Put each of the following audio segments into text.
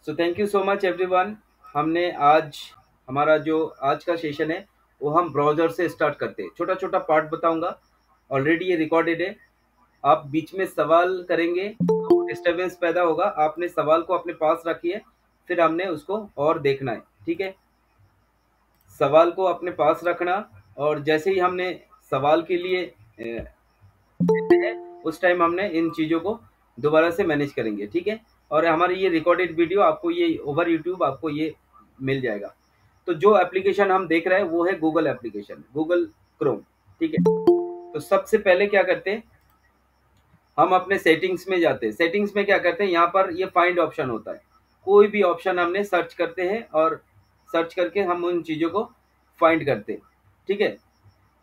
So thank you so much everyone. हमने आज हमारा जो आज का सेशन है वो हम ब्राउज़र से स्टार्ट करते हैं। छोटा छोटा पार्ट बताऊंगा। ऑलरेडी ये रिकॉर्डेड है। आप बीच में सवाल करेंगे तो डिस्टरबेंस पैदा होगा। आपने सवाल को अपने पास रखिए, फिर हमने उसको और देखना है। ठीक है, सवाल को अपने पास रखना। और जैसे ही हमने सवाल के लिए देते हैं, उस टाइम हमने इन चीज़ों को दोबारा से मैनेज करेंगे। ठीक है, और हमारी ये रिकॉर्डेड वीडियो आपको ये ओवर यूट्यूब आपको ये मिल जाएगा। तो जो एप्लीकेशन हम देख रहे हैं वो है गूगल एप्लीकेशन, गूगल क्रोम। ठीक है, तो सबसे पहले क्या करते हैं, हम अपने सेटिंग्स में जाते हैं। सेटिंग्स में क्या करते हैं, यहाँ पर ये फाइंड ऑप्शन होता है। कोई भी ऑप्शन हमने सर्च करते हैं और सर्च करके हम उन चीज़ों को फाइंड करते हैं। ठीक है,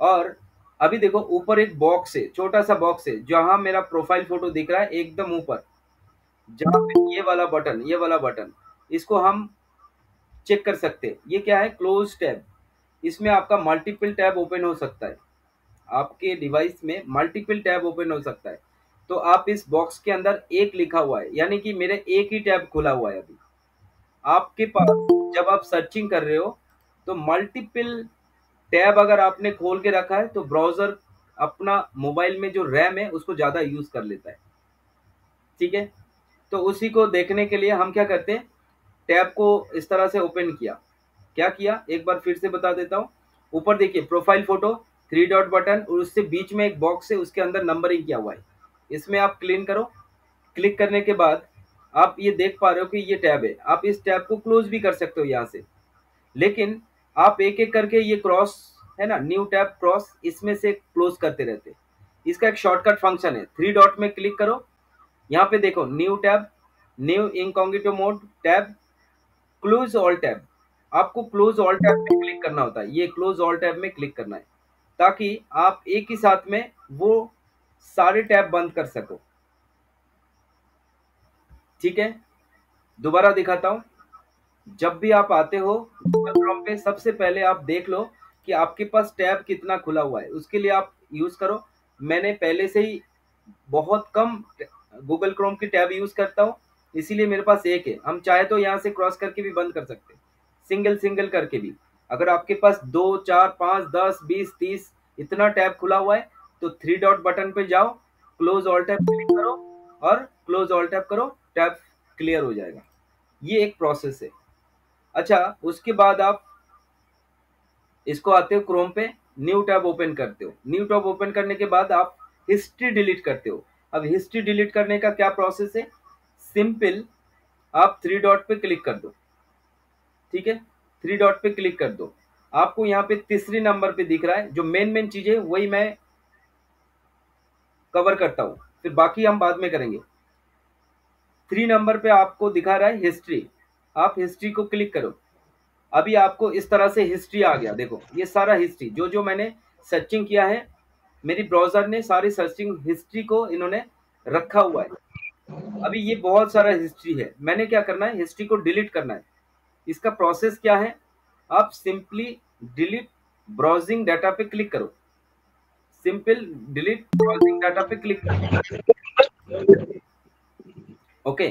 और अभी देखो ऊपर एक बॉक्स है, छोटा सा बॉक्स है जहां मेरा प्रोफाइल फोटो दिख रहा है एकदम ऊपर। जहां पे ये वाला बटन इसको हम चेक कर सकते हैं। ये क्या है, क्लोज टैब। इसमें आपका मल्टीपल टैब ओपन हो सकता है। आपके डिवाइस में मल्टीपल टैब ओपन हो सकता है। तो आप इस बॉक्स के अंदर एक लिखा हुआ है, यानी कि मेरे एक ही टैब खुला हुआ है अभी। आपके पास जब आप सर्चिंग कर रहे हो तो मल्टीपल टैब अगर आपने खोल के रखा है तो ब्राउजर अपना मोबाइल में जो रैम है उसको ज़्यादा यूज़ कर लेता है। ठीक है, तो उसी को देखने के लिए हम क्या करते हैं, टैब को इस तरह से ओपन किया। क्या किया एक बार फिर से बता देता हूँ। ऊपर देखिए profile photo, three dot button और उससे बीच में एक बॉक्स है, उसके अंदर नंबरिंग किया हुआ है। इसमें आप क्लीन करो। क्लिक करने के बाद आप ये देख पा रहे हो कि ये टैब है। आप इस टैब को क्लोज भी कर सकते हो यहाँ से, लेकिन आप एक एक करके ये क्रॉस है ना, न्यू टैब क्रॉस, इसमें से क्लोज करते रहते। इसका एक शॉर्टकट फंक्शन है, थ्री डॉट में क्लिक करो। यहाँ पे देखो new tab, new incognito mode tab, close all tab. आपको क्लोज ऑल टैब में क्लिक करना होता है। ये क्लोज ऑल टैब में क्लिक करना है ताकि आप एक ही साथ में वो सारे टैब बंद कर सको। ठीक है, दोबारा दिखाता हूँ। जब भी आप आते हो गूगल क्रोम पे, सबसे पहले आप देख लो कि आपके पास टैब कितना खुला हुआ है। उसके लिए आप यूज करो। मैंने पहले से ही बहुत कम गूगल क्रोम की टैब यूज करता हूँ, इसीलिए मेरे पास एक है। हम चाहे तो यहाँ से क्रॉस करके भी बंद कर सकते हैं, सिंगल सिंगल करके भी। अगर आपके पास 2 4 5 10 20 30 इतना टैब खुला हुआ है तो थ्री डॉट बटन पे जाओ, क्लोज ऑल टैब क्लिक करो और क्लोज ऑल टैब करो, टैब क्लियर हो जाएगा। ये एक प्रोसेस है। अच्छा, उसके बाद आप इसको आते हो क्रोम पे, न्यू टैब ओपन करते हो। न्यू टैब ओपन करने के बाद आप हिस्ट्री डिलीट करते हो। अब हिस्ट्री डिलीट करने का क्या प्रोसेस है, सिंपल, आप थ्री डॉट पे क्लिक कर दो। ठीक है, थ्री डॉट पे क्लिक कर दो। आपको यहाँ पे तीसरी नंबर पे दिख रहा है, जो मेन मेन चीजें वही मैं कवर करता हूँ, फिर बाकी हम बाद में करेंगे। थ्री नंबर पे आपको दिखा रहा है हिस्ट्री, आप हिस्ट्री को क्लिक करो। अभी आपको इस तरह से हिस्ट्री आ गया। देखो ये सारा हिस्ट्री जो जो मैंने सर्चिंग किया है, मेरी ब्राउजर ने सारी सर्चिंग हिस्ट्री को इन्होंने रखा हुआ है। अभी ये बहुत सारा हिस्ट्री है, मैंने क्या करना है, हिस्ट्री को डिलीट करना है। इसका प्रोसेस क्या है, आप सिंपली डिलीट ब्राउजिंग डाटा पे क्लिक करो। सिंपल डिलीट ब्राउजिंग डाटा पे क्लिक करो। ओके,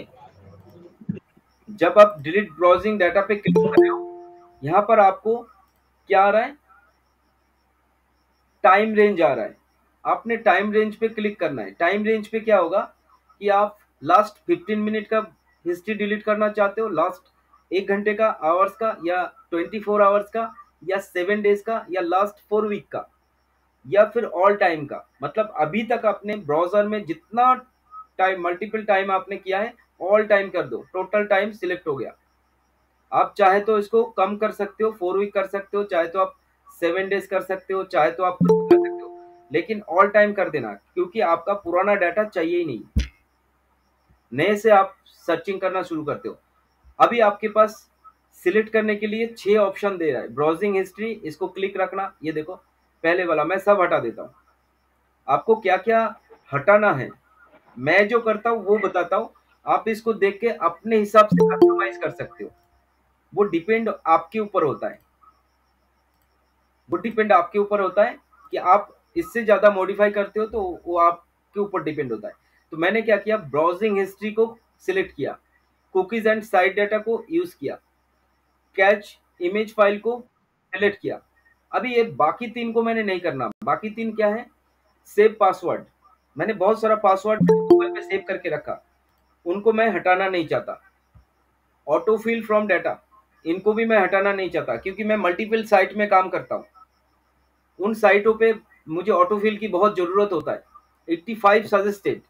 जब आप डिलीट ब्राउजिंग डाटा पे क्लिक कर रहे हो, यहाँ पर आपको क्या आ रहा है, टाइम रेंज आ रहा है। आपने टाइम रेंज पे क्लिक करना है। टाइम रेंज पे क्या होगा कि आप लास्ट 15 मिनट का हिस्ट्री डिलीट करना चाहते हो, लास्ट 1 घंटे का, आवर्स का, या 24 आवर्स का, या 7 डेज का, या लास्ट 4 वीक का, या फिर ऑल टाइम का। मतलब अभी तक अपने ब्राउजर में जितना टाइम, मल्टीपल टाइम आपने किया है, ऑल टाइम कर दो। टोटल टाइम सिलेक्ट हो गया। आप चाहे तो इसको कम कर सकते हो, 4 वीक कर सकते हो, चाहे तो आप 7 डेज कर सकते हो, चाहे तो आप कुछ कर सकते हो, लेकिन ऑल टाइम कर देना, क्योंकि आपका पुराना डाटा चाहिए ही नहीं। नए से आप सर्चिंग करना शुरू करते हो। अभी आपके पास सिलेक्ट करने के लिए 6 ऑप्शन दे रहा है। ब्राउजिंग हिस्ट्री, इसको क्लिक रखना। ये देखो पहले वाला मैं सब हटा देता हूँ। आपको क्या क्या हटाना है मैं जो करता हूँ वो बताता हूँ। आप इसको देख के अपने हिसाब से कस्टमाइज कर सकते हो। वो डिपेंड आपके ऊपर होता है। वो डिपेंड आपके ऊपर होता है कि आप इससे ज़्यादा मॉडिफाई करते हो तो वो आपके ऊपर डिपेंड होता है। तो मैंने क्या किया, ब्राउजिंग हिस्ट्री को सिलेक्ट किया। कुकीज एंड साइट डाटा को यूज किया, कैच इमेज फाइल को सेलेक्ट किया। अभी ये बाकी 3 को मैंने नहीं करना। बाकी 3 क्या है? Save password. मैंने बहुत सारा पासवर्ड गूगल पे सेव करके रखा, उनको मैं हटाना नहीं चाहता। ऑटो फिल फ्रॉम डाटा, इनको भी मैं हटाना नहीं चाहता, क्योंकि मैं मल्टीपल साइट में काम करता हूँ। उन साइटों पे मुझे ऑटोफिल की बहुत ज़रूरत होता है। 85 सजेस्टेड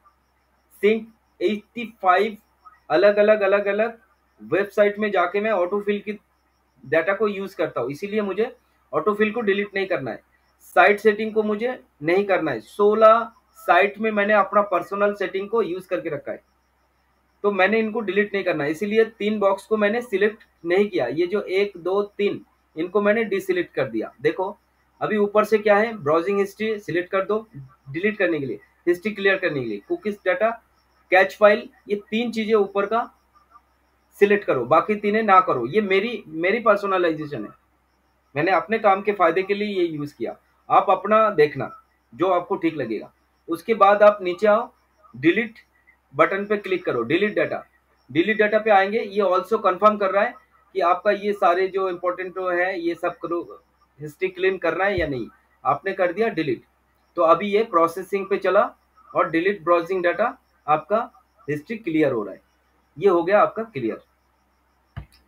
सिंक, 85 अलग अलग वेबसाइट में जाके मैं ऑटोफिल की डाटा को यूज़ करता हूँ, इसीलिए मुझे ऑटोफिल को डिलीट नहीं करना है। साइट सेटिंग को मुझे नहीं करना है। 16 साइट में मैंने अपना पर्सनल सेटिंग को यूज़ करके रखा है, तो मैंने इनको डिलीट नहीं करना है, इसीलिए 3 बॉक्स को मैंने सिलेक्ट नहीं किया। ये जो 1 2 3 इनको मैंने डिसिलेक्ट कर दिया। देखो अभी ऊपर से क्या है, ब्राउजिंग हिस्ट्री सिलेक्ट कर दो डिलीट करने के लिए, हिस्ट्री क्लियर करने के लिए, कुकीज डाटा, कैच फाइल, ये 3 चीजें ऊपर का सिलेक्ट करो, बाकी 3 ना करो। ये मेरी पर्सनलाइजेशन है, मैंने अपने काम के फायदे के लिए ये यूज किया। आप अपना देखना जो आपको ठीक लगेगा। उसके बाद आप नीचे आओ, डिलीट बटन पे क्लिक करो, डिलीट डाटा। डिलीट डाटा पे आएंगे, ये ऑल्सो कंफर्म कर रहा है कि आपका ये सारे जो इम्पोर्टेंट है ये सब करो, हिस्ट्री क्लीन करना है या नहीं। आपने कर दिया डिलीट, तो अभी ये प्रोसेसिंग पे चला और डिलीट ब्राउजिंग डाटा, आपका हिस्ट्री क्लियर हो रहा है। ये हो गया आपका क्लियर।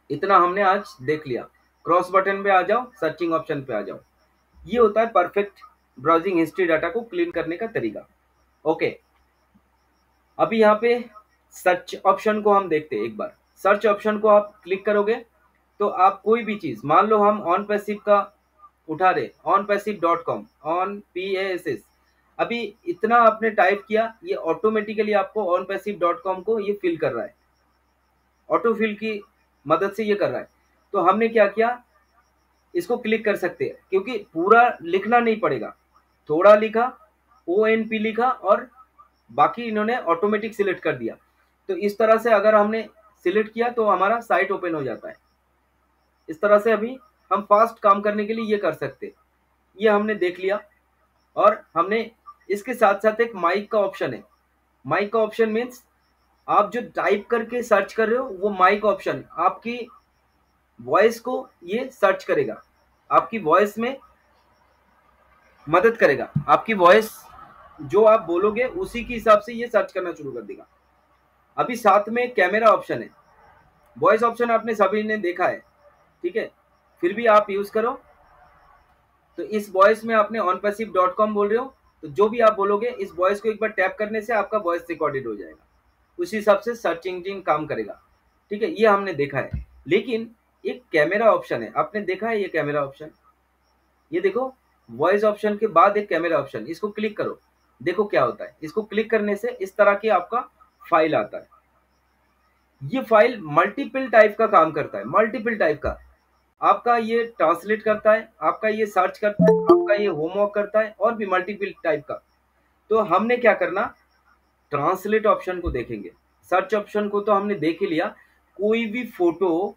इतना हमने आज देख लिया। क्रॉस बटन पे आ जाओ, सर्चिंग ऑप्शन पे आ जाओ। ये होता है परफेक्ट ब्राउजिंग हिस्ट्री डाटा को क्लीन करने का तरीका। ओके, अभी यहाँ पे सर्च ऑप्शन को हम देखते हैं एक बार। सर्च ऑप्शन को आप क्लिक करोगे तो आप कोई भी चीज, मान लो हम ऑन पैसिव का उठा रहे, onpassive.com, OnPassive, अभी इतना आपने टाइप किया, ये ऑटोमेटिकली आपको onpassive.com को ये फिल कर रहा है, ऑटो फिल की मदद से ये कर रहा है। तो हमने क्या किया, इसको क्लिक कर सकते हैं, क्योंकि पूरा लिखना नहीं पड़ेगा, थोड़ा लिखा, ONP लिखा और बाकी इन्होंने ऑटोमेटिक सिलेक्ट कर दिया। तो इस तरह से अगर हमने सिलेक्ट किया तो हमारा साइट ओपन हो जाता है। इस तरह से अभी हम फास्ट काम करने के लिए ये कर सकते। ये हमने देख लिया। और हमने इसके साथ साथ एक माइक का ऑप्शन है। माइक का ऑप्शन मीन्स आप जो टाइप करके सर्च कर रहे हो, वो माइक ऑप्शन आपकी वॉइस को ये सर्च करेगा, आपकी वॉइस में मदद करेगा। आपकी वॉइस जो आप बोलोगे उसी के हिसाब से ये सर्च करना शुरू कर देगा। अभी साथ में कैमरा ऑप्शन है। वॉइस ऑप्शन आपने सभी ने देखा है, ठीक है, फिर भी आप यूज करो। तो इस वॉइस में आपने onpassive.com बोल रहे हो, तो जो भी आप बोलोगे इस वॉइस को एक बार टैप करने से आपका वॉइस रिकॉर्डेड हो जाएगा, उसी हिसाब से सर्च इंजन काम करेगा। ठीक है, ये हमने देखा है। लेकिन एक कैमरा ऑप्शन है, आपने देखा है ये कैमरा ऑप्शन, ये देखो वॉइस ऑप्शन के बाद एक कैमरा ऑप्शन, इसको क्लिक करो, देखो क्या होता है। इसको क्लिक करने से इस तरह की आपका फाइल आता है। ये फाइल मल्टीपल टाइप का काम करता है, मल्टीपल टाइप का। आपका ये ट्रांसलेट करता है, आपका ये सर्च करता है, आपका ये होमवर्क करता है, और भी मल्टीपल टाइप का। तो हमने क्या करना, ट्रांसलेट ऑप्शन को देखेंगे। सर्च ऑप्शन को तो हमने देख ही लिया। कोई भी फोटो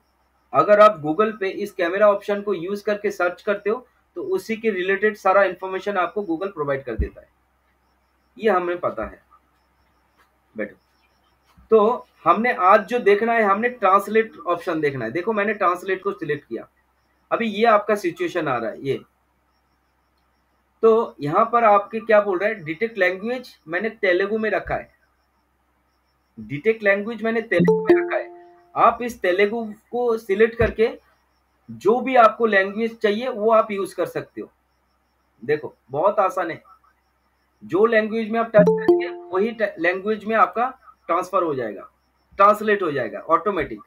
अगर आप गूगल पे इस कैमरा ऑप्शन को यूज करके सर्च करते हो तो उसी के रिलेटेड सारा इंफॉर्मेशन आपको गूगल प्रोवाइड कर देता है। ये हमें पता है बेटा। तो हमने आज जो देखना है, हमने ट्रांसलेट ऑप्शन देखना है। देखो मैंने ट्रांसलेट को सिलेक्ट किया। अभी ये आपका सिचुएशन आ रहा है ये, तो यहां पर आपके क्या बोल रहा है, डिटेक्ट लैंग्वेज मैंने तेलुगु में रखा है। डिटेक्ट लैंग्वेज मैंने तेलुगु में रखा है। आप इस तेलुगु को सिलेक्ट करके जो भी आपको लैंग्वेज चाहिए वो आप यूज कर सकते हो। देखो बहुत आसान है, जो लैंग्वेज में आप टच करेंगे वही लैंग्वेज में आपका ट्रांसफर हो जाएगा, ट्रांसलेट हो जाएगा ऑटोमेटिक।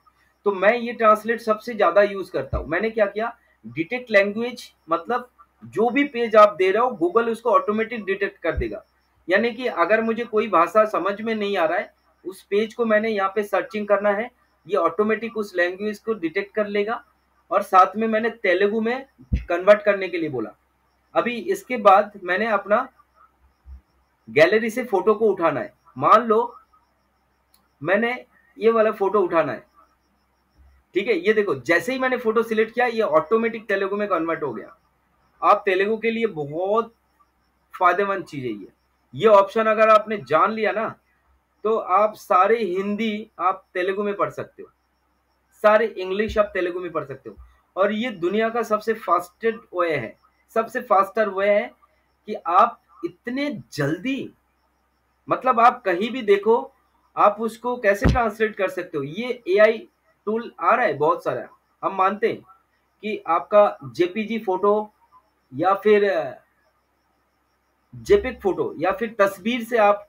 तो मैं ये ट्रांसलेट सबसे ज्यादा यूज करता हूं। मैंने क्या किया, डिटेक्ट लैंग्वेज मतलब जो भी पेज आप दे रहे हो गूगल उसको ऑटोमेटिक डिटेक्ट कर देगा। यानी कि अगर मुझे कोई भाषा समझ में नहीं आ रहा है, उस पेज को मैंने यहाँ पे सर्चिंग करना है, ये ऑटोमेटिक उस लैंग्वेज को डिटेक्ट कर लेगा। और साथ में मैंने तेलुगु में कन्वर्ट करने के लिए बोला। अभी इसके बाद मैंने अपना गैलरी से फोटो को उठाना है। मान लो मैंने ये वाला फोटो उठाना है, ठीक है। ये देखो जैसे ही मैंने फोटो सिलेक्ट किया ये ऑटोमेटिक तेलुगु में कन्वर्ट हो गया। आप तेलुगु के लिए बहुत फायदेमंद चीज है ये ऑप्शन अगर आपने जान लिया ना, तो आप सारे हिंदी आप तेलुगु में पढ़ सकते हो, सारे इंग्लिश आप तेलुगु में पढ़ सकते हो। और ये दुनिया का सबसे फास्टेस्ट वे है, सबसे फास्टर वे है कि आप इतने जल्दी, मतलब आप कहीं भी देखो, आप उसको कैसे ट्रांसलेट कर सकते हो। ये एआई टूल आ रहा है बहुत सारा, हम मानते हैं कि आपका जेपीजी फोटो या फिर जेपिक फोटो या फिर तस्वीर से आप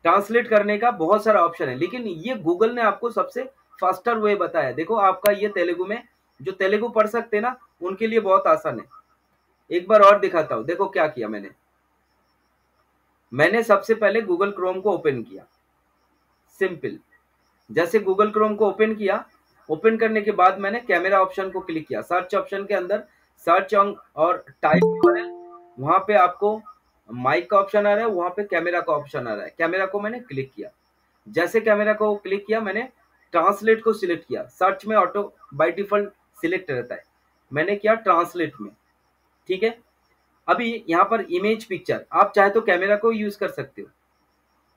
ट्रांसलेट करने का बहुत सारा ऑप्शन है, लेकिन ये गूगल ने आपको सबसे फास्टर वे बताया। देखो आपका ये तेलुगु में, जो तेलुगु पढ़ सकते हैं ना, उनके लिए बहुत आसान है। एक बार और दिखाता हूं, देखो क्या किया मैंने। मैंने सबसे पहले गूगल क्रोम को ओपन किया, सिंपल। जैसे गूगल क्रोम को ओपन किया, ओपन करने के बाद मैंने कैमरा ऑप्शन को क्लिक किया। सर्च ऑप्शन के अंदर सर्च और टाइप यूआरएल, वहां पे आपको माइक का ऑप्शन आ रहा है, वहां पे कैमरा का ऑप्शन आ रहा है। कैमरा को मैंने क्लिक किया। जैसे कैमरा को क्लिक किया, मैंने ट्रांसलेट को सिलेक्ट किया। सर्च में ऑटो बाय डिफॉल्ट सिलेक्ट रहता है, मैंने किया ट्रांसलेट में। ठीक है, अभी यहाँ पर इमेज पिक्चर, आप चाहे तो कैमरा को यूज कर सकते हो,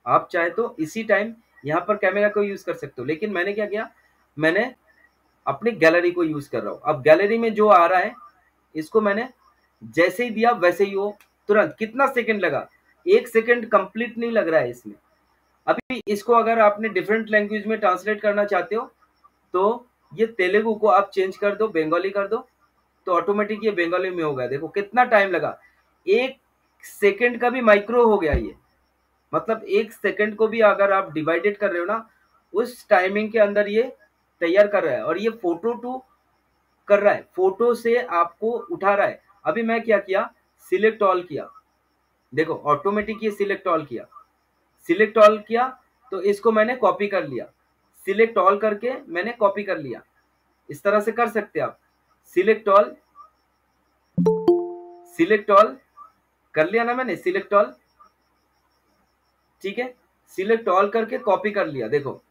आप चाहे तो इसी टाइम यहाँ पर कैमरा को यूज कर सकते हो, लेकिन मैंने क्या किया, मैंने अपनी गैलरी को यूज कर रहा हूँ। अब गैलरी में जो आ रहा है, इसको मैंने जैसे ही दिया वैसे ही वो तुरंत, कितना सेकंड लगा, 1 सेकंड कंप्लीट नहीं लग रहा है इसमें। अभी इसको अगर आपने डिफरेंट लैंग्वेज में ट्रांसलेट करना चाहते हो, तो ये तेलुगु को आप चेंज कर दो, बंगाली कर दो, तो ऑटोमेटिक ये बंगाली में हो गया। देखो कितना टाइम लगा, 1 सेकंड का भी माइक्रो हो गया ये। मतलब 1 सेकंड को भी अगर आप डिवाइडेड कर रहे हो ना, उस टाइमिंग के अंदर ये तैयार कर रहा है। और ये फोटो टू कर रहा है, फोटो से आपको उठा रहा है। अभी मैं क्या किया, सिलेक्ट ऑल किया, देखो ऑटोमेटिक ये सिलेक्ट ऑल किया। सिलेक्ट ऑल किया तो इसको मैंने कॉपी कर लिया, सिलेक्ट ऑल करके मैंने कॉपी कर लिया। इस तरह से कर सकते हैं आप। सिलेक्ट ऑल, सिलेक्ट ऑल कर लिया ना मैंने, सिलेक्ट ऑल, ठीक है। सिलेक्ट ऑल करके कॉपी कर लिया, देखो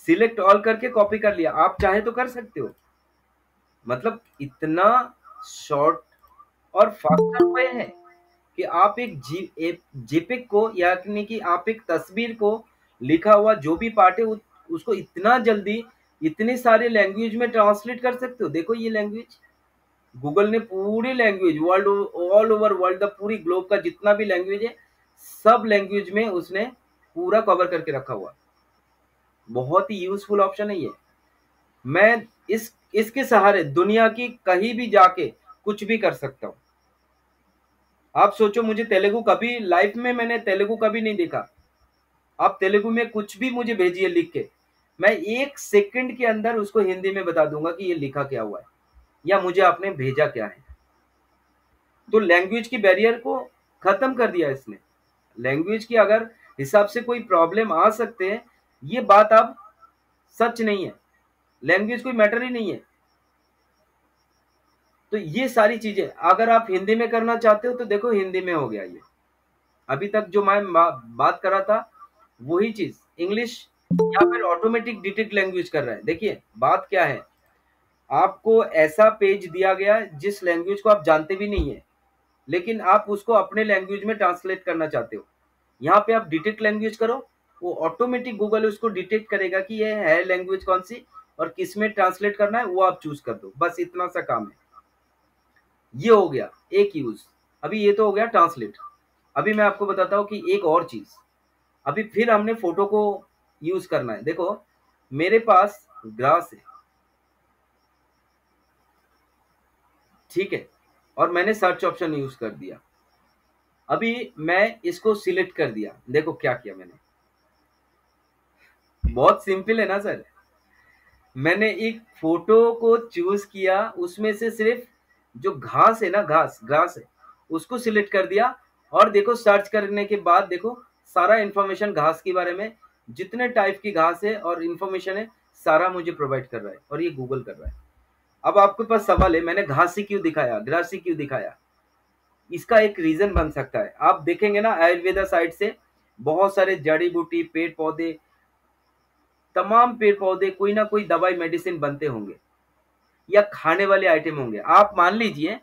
सिलेक्ट ऑल करके कॉपी कर लिया। आप चाहे तो कर सकते हो, मतलब इतना शॉर्ट और फास्ट वे है कि आप एक जेपेग को, यानी कि आप एक तस्वीर को लिखा हुआ जो भी पार्ट है उसको इतना जल्दी इतने सारे लैंग्वेज में ट्रांसलेट कर सकते हो। देखो ये लैंग्वेज, गूगल ने पूरी language world, all over world, पूरी ग्लोब का जितना भी लैंग्वेज है, सब लैंग्वेज में उसने पूरा कवर करके रखा हुआ। बहुत ही यूजफुल ऑप्शन है ये। मैं इसके सहारे दुनिया की कहीं भी जाके कुछ भी कर सकता हूँ। आप सोचो, मुझे तेलुगु कभी लाइफ में, मैंने तेलुगु कभी नहीं देखा। आप तेलुगु में कुछ भी मुझे भेजिए लिख के, मैं 1 सेकंड के अंदर उसको हिंदी में बता दूंगा कि ये लिखा क्या हुआ है या मुझे आपने भेजा क्या है। तो लैंग्वेज की बैरियर को खत्म कर दिया इसने। लैंग्वेज की अगर हिसाब से कोई प्रॉब्लम आ सकते हैं, ये बात अब सच नहीं है। लैंग्वेज कोई मैटर ही नहीं है। तो ये सारी चीजें अगर आप हिंदी में करना चाहते हो तो देखो हिंदी में हो गया ये। अभी तक जो मैं बात कर रहा था वही चीज इंग्लिश या फिर ऑटोमेटिक डिटेक्ट लैंग्वेज कर रहा है। देखिए बात क्या है, आपको ऐसा पेज दिया गया जिस लैंग्वेज को आप जानते भी नहीं है, लेकिन आप उसको अपने लैंग्वेज में ट्रांसलेट करना चाहते हो। यहाँ पे आप डिटेक्ट लैंग्वेज करो, वो ऑटोमेटिक गूगल उसको डिटेक्ट करेगा कि ये है लैंग्वेज कौन सी और किस में ट्रांसलेट करना है, वो आप चूज कर दो। बस इतना सा काम है। ये हो गया एक यूज। अभी ये तो हो गया ट्रांसलेट। अभी मैं आपको बताता हूँ कि एक और चीज, अभी फिर हमने फोटो को यूज करना है। देखो मेरे पास ग्रास है, ठीक है, और मैंने सर्च ऑप्शन यूज कर दिया। अभी मैं इसको सिलेक्ट कर दिया, देखो क्या किया मैंने, बहुत सिंपल है ना सर। मैंने एक फोटो को चूज किया, उसमें से सिर्फ जो घास है ना, घास घास है, उसको सिलेक्ट कर दिया। और देखो सर्च करने के बाद देखो सारा इंफॉर्मेशन घास के बारे में, जितने टाइप की घास है और इंफॉर्मेशन है, सारा मुझे प्रोवाइड कर रहा है और ये गूगल कर रहा है। अब आपके पास सवाल है, मैंने घास ही क्यों दिखाया, ग्रास ही क्यों दिखाया? इसका एक रीजन बन सकता है। आप देखेंगे ना आयुर्वेदा साइड से बहुत सारे जड़ी बूटी, पेड़ पौधे, तमाम पेड़ पौधे कोई ना कोई दवाई मेडिसिन बनते होंगे या खाने वाले आइटम होंगे। आप मान लीजिए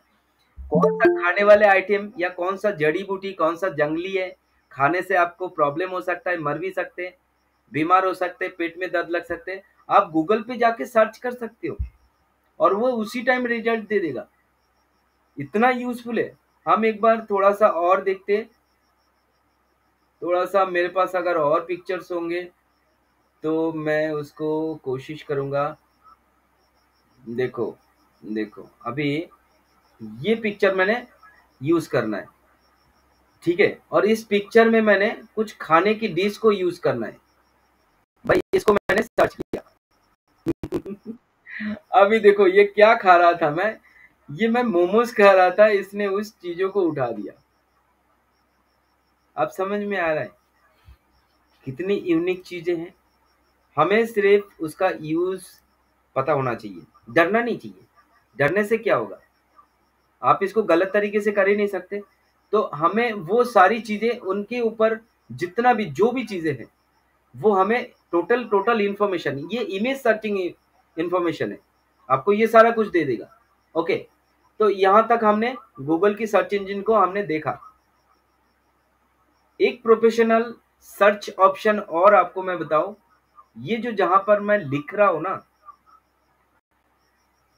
कौन सा खाने वाले आइटम या कौन सा जड़ी बूटी, कौन सा जंगली है, खाने से आपको प्रॉब्लम हो सकता है, मर भी सकते हैं, बीमार हो सकते हैं, पेट में दर्द लग सकते हैं। आप गूगल पे जाके सर्च कर सकते हो और वो उसी टाइम रिजल्ट दे देगा। इतना यूजफुल है। हम एक बार थोड़ा सा और देखते हैं, थोड़ा सा मेरे पास अगर और पिक्चर्स होंगे तो मैं उसको कोशिश करूंगा। देखो, देखो अभी ये पिक्चर मैंने यूज करना है, ठीक है, और इस पिक्चर में मैंने कुछ खाने की डिश को यूज करना है। भाई इसको मैंने सर्च किया। अभी देखो ये क्या खा रहा था मैं, ये मैं मोमोज खा रहा था, इसने उस चीजों को उठा दिया। अब समझ में आ रहा है कितनी यूनिक चीजें हैं। हमें सिर्फ उसका यूज पता होना चाहिए, डरना नहीं चाहिए। डरने से क्या होगा, आप इसको गलत तरीके से कर ही नहीं सकते। तो हमें वो सारी चीजें उनके ऊपर, जितना भी जो भी चीजें हैं वो हमें टोटल टोटल इंफॉर्मेशन, ये इमेज सर्चिंग इंफॉर्मेशन है, आपको ये सारा कुछ दे देगा। ओके, तो यहां तक हमने गूगल की सर्च इंजन को हमने देखा। एक प्रोफेशनल सर्च ऑप्शन और आपको मैं बताऊं, ये जो जहां पर मैं लिख रहा हूं ना,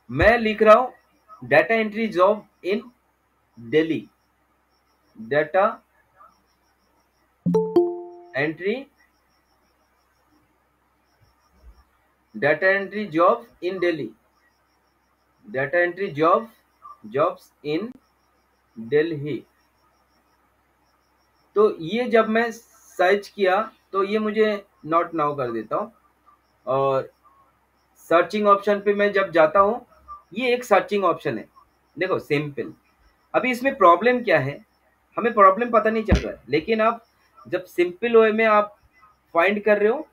मैं लिख रहा हूं data entry job in Delhi, data entry, data entry job in Delhi, data entry jobs in Delhi. तो ये जब मैं सर्च किया तो ये मुझे नॉट नाउ कर देता हूँ, और सर्चिंग ऑप्शन पे मैं जब जाता हूँ, ये एक सर्चिंग ऑप्शन है, देखो सिंपल। अभी इसमें प्रॉब्लम क्या है, हमें प्रॉब्लम पता नहीं चल रहा है, लेकिन आप जब सिंपल वे में आप फाइंड कर रहे हो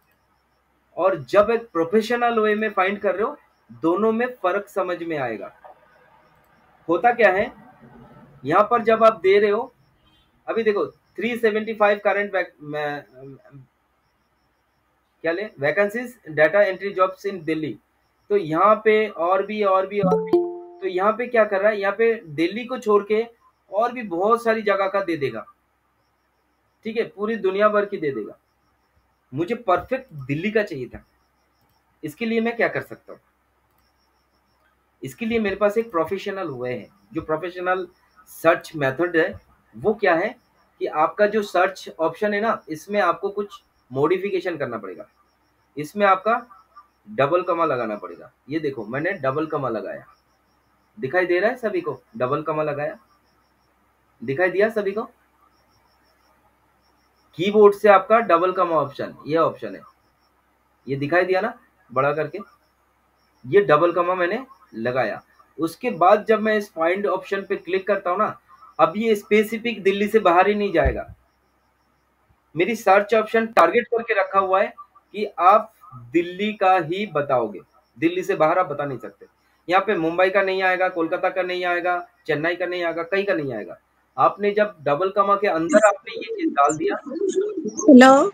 और जब एक प्रोफेशनल वे में फाइंड कर रहे हो, दोनों में फर्क समझ में आएगा। होता क्या है, यहाँ पर जब आप दे रहे हो, अभी देखो 375 करंट क्या ले vacancies data entry jobs in Delhi. तो यहाँ पे और भी, तो यहाँ पे क्या कर रहा है, यहाँ पे दिल्ली को छोड़ के और भी बहुत सारी जगह का दे देगा, ठीक है, पूरी दुनिया भर की दे देगा। मुझे परफेक्ट दिल्ली का चाहिए था। इसके लिए मैं क्या कर सकता हूँ, इसके लिए मेरे पास एक प्रोफेशनल वे है। जो प्रोफेशनल सर्च मेथड है वो क्या है कि आपका जो सर्च ऑप्शन है ना, इसमें आपको कुछ मॉडिफिकेशन करना पड़ेगा। इसमें आपका डबल कमा लगाना पड़ेगा। ये देखो मैंने डबल कमा लगाया, दिखाई दे रहा है सभी को, डबल कमा लगाया, दिखाई दिया सभी को। कीबोर्ड से आपका डबल कमा ऑप्शन, ये ऑप्शन है, ये दिखाई दिया ना बड़ा करके, ये डबल कमा मैंने लगाया। उसके बाद जब मैं इस फाइंड ऑप्शन पे क्लिक करता हूँ ना, अब ये स्पेसिफिक दिल्ली से बाहर ही नहीं जाएगा। मेरी सर्च ऑप्शन टारगेट करके रखा हुआ है कि आप दिल्ली का ही बताओगे, दिल्ली से बाहर आप बता नहीं सकते। यहाँ पे मुंबई का नहीं आएगा, कोलकाता का नहीं आएगा, चेन्नई का नहीं आएगा, कहीं का नहीं आएगा। आपने जब डबल कमा के अंदर आपने ये चीज डाल दिया। हेलो,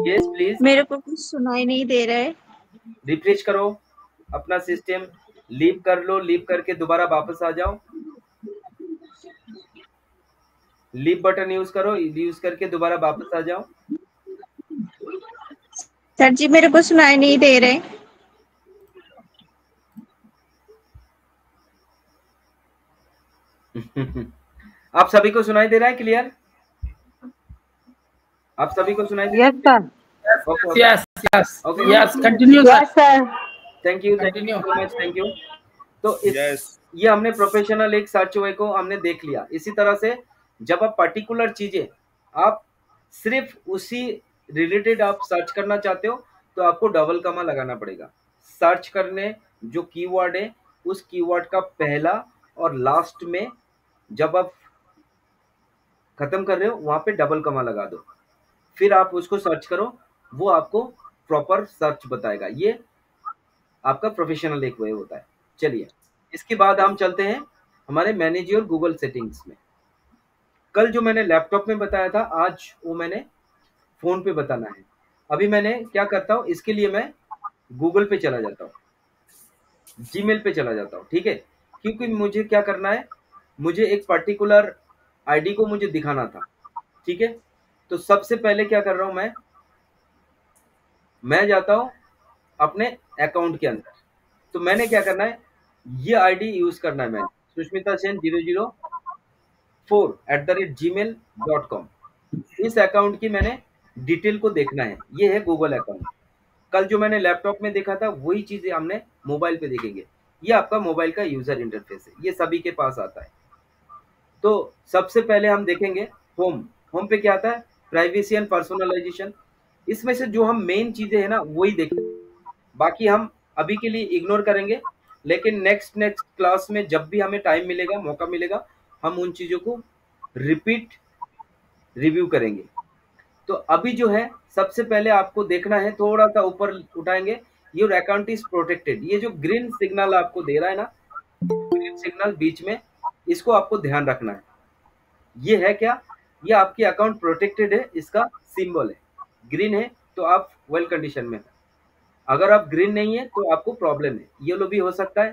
यस प्लीज, मेरे को कुछ सुनाई नहीं दे रहा है। रिफ्रेश करो अपना सिस्टम, लीव कर लो, लीव करके दोबारा वापस आ जाओ, लीव बटन यूज करो, यूज करके दोबारा वापस आ जाओ। सर जी मेरे को सुनाई नहीं दे रहे। आप सभी को सुनाई दे रहा है क्लियर? आप सभी को सुनाई दे Yes, रहा sir. है? Okay okay, Yes, continue, sir. Yes sir. Thank you Continue. So much, thank you. तो इस Yes. ये हमने प्रोफेशनल एक सर्च वे को हमने देख लिया। इसी तरह से जब आप पर्टिकुलर चीजें, आप सिर्फ उसी रिलेटेड आप सर्च करना चाहते हो तो आपको डबल कमा लगाना पड़ेगा। सर्च करने जो कीवर्ड है, उस कीवर्ड का पहला और लास्ट में जब आप खत्म कर रहे हो वहां पे डबल कमा लगा दो, फिर आप उसको सर्च करो, वो आपको प्रॉपर सर्च बताएगा। ये आपका प्रोफेशनल एक वे होता है। चलिए, इसके बाद हम चलते हैं हमारे मैनेज योर गूगल सेटिंग्स में। कल जो मैंने लैपटॉप में बताया था, आज वो मैंने फोन पे बताना है। अभी मैंने क्या करता हूँ, इसके लिए मैं गूगल पे चला जाता हूँ, जीमेल पे चला जाता हूँ, ठीक है, क्योंकि मुझे क्या करना है, मुझे एक पर्टिकुलर आईडी को मुझे दिखाना था, ठीक है। तो सबसे पहले क्या कर रहा हूं मैं जाता हूं अपने अकाउंट के अंदर। तो मैंने क्या करना है, ये आईडी यूज करना है, मैंने सुष्मिता सेन 004@gmail.com। इस अकाउंट की मैंने डिटेल को देखना है। ये है गूगल अकाउंट। कल जो मैंने लैपटॉप में देखा था वही चीजें हमने मोबाइल पे देखेंगे। ये आपका मोबाइल का यूजर इंटरफेस है, ये सभी के पास आता है। तो सबसे पहले हम देखेंगे होम। होम पे क्या आता है, प्राइवेसी एंड पर्सनलाइजेशन। इसमें से जो हम मेन चीजें हैं ना वही देखेंगे, बाकी हम अभी के लिए इग्नोर करेंगे। लेकिन नेक्स्ट नेक्स्ट क्लास में जब भी हमें टाइम मिलेगा, मौका मिलेगा, हम उन चीजों को रिपीट रिव्यू करेंगे। तो अभी जो है सबसे पहले आपको देखना है, थोड़ा सा ऊपर उठाएंगे, योर अकाउंट इज प्रोटेक्टेड। ये जो ग्रीन सिग्नल आपको दे रहा है ना, ग्रीन सिग्नल बीच में, इसको आपको ध्यान रखना है। ये है क्या, ये आपकी अकाउंट प्रोटेक्टेड है, इसका सिंबल है। ग्रीन है तो आप वेल कंडीशन में है। अगर आप ग्रीन नहीं है तो आपको प्रॉब्लम है। येलो भी हो सकता है,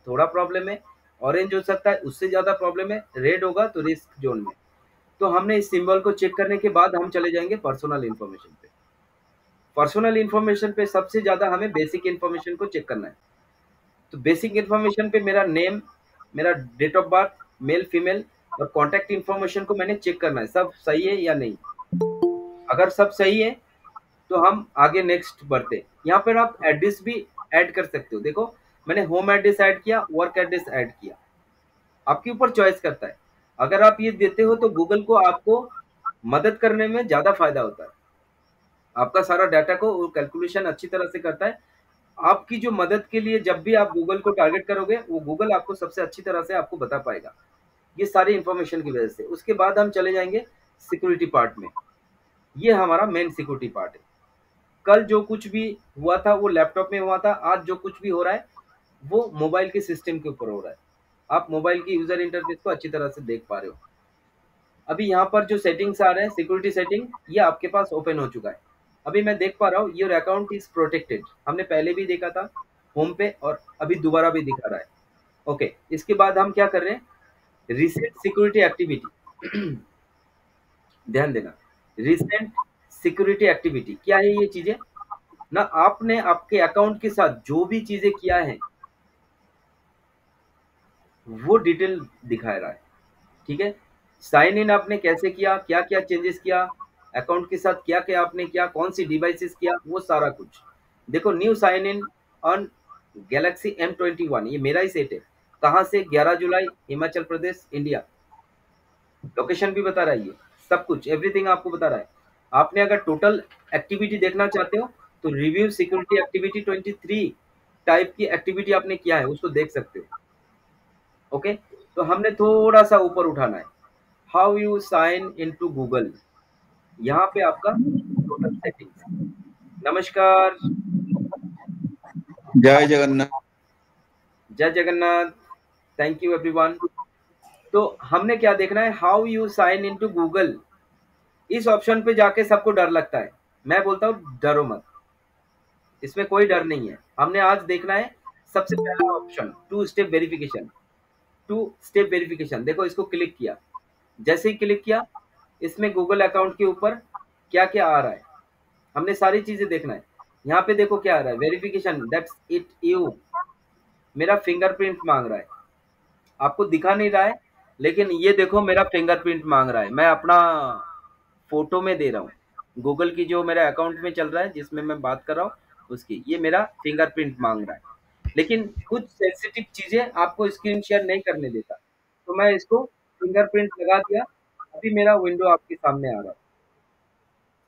थोड़ा प्रॉब्लम है। ऑरेंज हो सकता है, उससे ज्यादा प्रॉब्लम है। रेड होगा तो रिस्क जोन में। तो हमने इस सिंबल को चेक करने के बाद हम चले जाएंगे पर्सनल इन्फॉर्मेशन पे। पर्सनल इन्फॉर्मेशन पे सबसे ज्यादा हमें बेसिक इन्फॉर्मेशन को चेक करना है। तो बेसिक इन्फॉर्मेशन पे मेरा नेम, मेरा date of birth, male female और कॉन्टैक्ट इन्फॉर्मेशन को मैंने चेक करना है, सब सही है या नहीं। अगर सब सही है तो हम आगे नेक्स्ट बढ़ते हैं। यहाँ पर आप एड्रेस भी ऐड कर सकते हो। देखो, मैंने होम एड्रेस ऐड किया, वर्क एड्रेस ऐड किया, आपके ऊपर चॉइस करता है। अगर आप ये देते हो तो गूगल को आपको मदद करने में ज्यादा फायदा होता है। आपका सारा डाटा को वो कैलकुलेशन अच्छी तरह से करता है। आपकी जो मदद के लिए जब भी आप गूगल को टारगेट करोगे, वो गूगल आपको सबसे अच्छी तरह से आपको बता पाएगा, ये सारी इंफॉर्मेशन की वजह से। उसके बाद हम चले जाएंगे सिक्योरिटी पार्ट में। ये हमारा मेन सिक्योरिटी पार्ट है। कल जो कुछ भी हुआ था वो लैपटॉप में हुआ था, आज जो कुछ भी हो रहा है वो मोबाइल के सिस्टम के ऊपर हो रहा है। आप मोबाइल की यूजर इंटरफेस को अच्छी तरह से देख पा रहे हो। अभी यहाँ पर जो सेटिंग्स आ रहे हैं, सिक्योरिटी सेटिंग, ये आपके पास ओपन हो चुका है। अभी मैं देख पा रहा हूँ योर अकाउंट इज प्रोटेक्टेड। हमने पहले भी देखा था होम पे, और अभी दोबारा भी दिखा रहा है। ओके, इसके बाद हम क्या कर रहे हैं, रिसेंट सिक्योरिटी एक्टिविटी। ध्यान देना, रिसेंट सिक्योरिटी एक्टिविटी क्या है ये चीजें ना, आपने आपके अकाउंट के साथ जो भी चीजें किया है वो डिटेल दिखा रहा है। ठीक है, साइन इन आपने कैसे किया, क्या क्या चेंजेस किया, अकाउंट के साथ क्या क्या आपने किया, कौन सी डिवाइसेस किया, वो सारा कुछ देखो। New sign in on Galaxy M21, ये मेरा ही सेट है। कहाँ से, 11 जुलाई, हिमाचल प्रदेश, इंडिया। लोकेशन भी बता रहा है, ये सब कुछ एवरीथिंग आपको बता रहा है। आपने अगर टोटल एक्टिविटी देखना चाहते हो तो रिव्यू सिक्योरिटी एक्टिविटी 23 टाइप की एक्टिविटी आपने किया है, उसको देख सकते हो। ओके, तो हमने थोड़ा सा ऊपर उठाना है, how you sign in to Google. यहाँ पे आपका टोटल सेटिंग्स। नमस्कार, जय जगन्नाथ। जय जगन्नाथ, थैंक यू एवरीवन। तो हमने क्या देखना है, how you sign in to Google. इस ऑप्शन पे जाके सबको डर लगता है, मैं बोलता हूँ डरो मत, इसमें कोई डर नहीं है। हमने आज देखना है सबसे पहला option, two step verification. Two step verification, देखो इसको क्लिक किया, जैसे ही क्लिक किया इसमें गूगल अकाउंट के ऊपर क्या क्या आ रहा है, हमने सारी चीजें देखना है। यहाँ पे देखो क्या आ रहा है, वेरिफिकेशन दैट्स इट यू। मेरा फिंगरप्रिंट मांग रहा है, आपको दिखा नहीं रहा है, लेकिन ये देखो मेरा फिंगरप्रिंट मांग रहा है। मैं अपना फोटो में दे रहा हूँ, गूगल की जो मेरा अकाउंट में चल रहा है जिसमें मैं बात कर रहा हूँ उसकी, ये मेरा फिंगरप्रिंट मांग रहा है। लेकिन कुछ सेंसिटिव चीजें आपको स्क्रीन शेयर नहीं करने देता, तो मैं इसको फिंगरप्रिंट लगा दिया। अभी मेरा विंडो आपके सामने आ रहा है।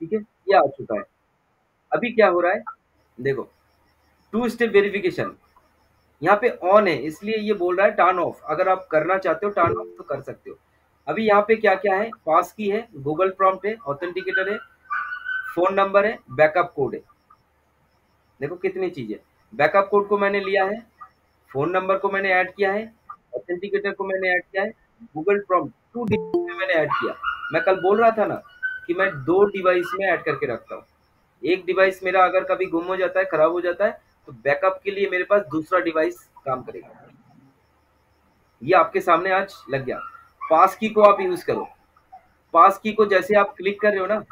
ठीक है, ये आ चुका है। अभी क्या हो रहा है देखो, टू स्टेप वेरिफिकेशन यहाँ पे ऑन है, इसलिए ये बोल रहा है टर्न ऑफ। अगर आप करना चाहते हो टर्न ऑफ तो कर सकते हो। अभी यहाँ पे क्या क्या है, पास की है, गूगल प्रॉम्प्ट है, ऑथेंटिकेटर है, फोन नंबर है, बैकअप कोड है। देखो कितनी चीजें, बैकअप कोड को मैंने लिया है, फोन नंबर को मैंने ऐड किया है, ऑथेंटिकेटर को मैंने ऐड किया है, गूगल प्रॉम्प्ट 2 डिवाइस में मैंने ऐड किया। मैं कल बोल रहा था ना कि मैं 2 डिवाइस में ऐड करके रखता हूँ। एक डिवाइस मेरा अगर कभी गुम हो जाता है, खराब हो जाता है, तो बैकअप के लिए मेरे पास दूसरा डिवाइस काम करेगा। ये आपके सामने आज लग गया। पास की को आप यूज करो। पास की को जैसे आप क्लिक कर रहे हो ना,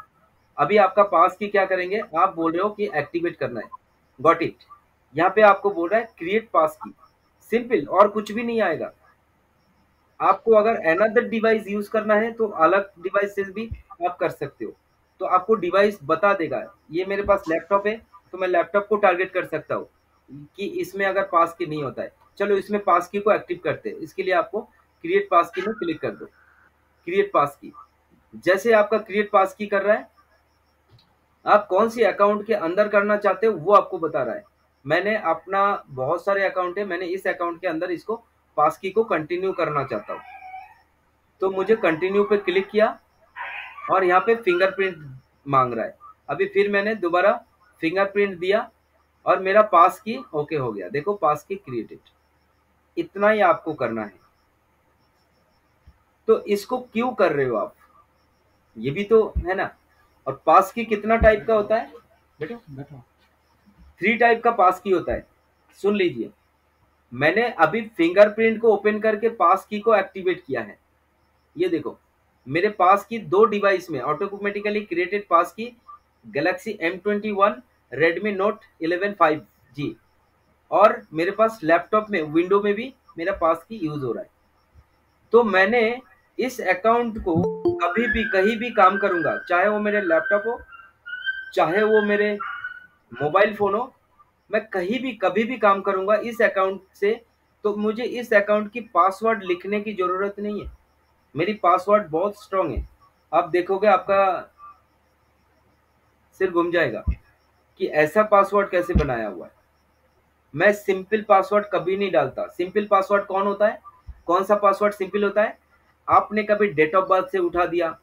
अभी आपका पास की क्या करेंगे, आप बोल रहे हो कि एक्टिवेट करना है, गॉट इट। यहाँ पे आपको बोल रहा है क्रिएट पास की, सिंपल, और कुछ भी नहीं आएगा। आपको अगर अनदर डिवाइस यूज करना है तो अलग डिवाइस से भी आप कर सकते हो। तो आपको डिवाइस बता देगा। ये मेरे पास लैपटॉप है, तो मैं लैपटॉप को टारगेट कर सकता हूँ कि इसमें अगर पास की नहीं होता है। चलो इसमें पास की को एक्टिव करते हैं। इसके लिए आपको क्रिएट पास की में क्लिक कर दो। क्रिएट पास की, जैसे आपका क्रिएट पास की कर रहा है, आप कौन सी अकाउंट के अंदर करना चाहते हो वो आपको बता रहा है। मैंने अपना बहुत सारे अकाउंट है, मैंने इस अकाउंट के अंदर इसको पास की को कंटिन्यू करना चाहता हूँ। तो मुझे कंटिन्यू पे क्लिक किया और यहाँ पे फिंगरप्रिंट मांग रहा है। अभी फिर मैंने दोबारा फिंगरप्रिंट दिया और मेरा पास की ओके हो गया। देखो पास की क्रिएटेड। इतना ही आपको करना है। तो इसको क्यों कर रहे हो आप, ये भी तो है ना। और पास की कितना टाइप का होता है बेटा, 3 टाइप का पास की होता है। सुन लीजिए, मैंने अभी फिंगरप्रिंट को ओपन करके पास की को एक्टिवेट किया है। ये देखो, मेरे पास की 2 डिवाइस में ऑटोमेटिकली क्रिएटेड पास की Galaxy M21 Redmi note 11 5G, और मेरे पास लैपटॉप में विंडो में भी मेरा पास की यूज हो रहा है। तो मैंने इस अकाउंट को कभी भी कहीं भी काम करूंगा, चाहे वो मेरे लैपटॉप हो, चाहे वो मेरे मोबाइल फोन हो, मैं कहीं भी कभी भी काम करूंगा इस अकाउंट से। तो मुझे इस अकाउंट की पासवर्ड लिखने की जरूरत नहीं है। मेरी पासवर्ड बहुत स्ट्रांग है। आप देखोगे आपका सिर घूम जाएगा कि ऐसा पासवर्ड कैसे बनाया हुआ है। मैं सिंपल पासवर्ड कभी नहीं डालता। सिंपल पासवर्ड कौन होता है, कौन सा पासवर्ड सिंपल होता है? आपने कभी डेट ऑफ बर्थ से उठा दिया,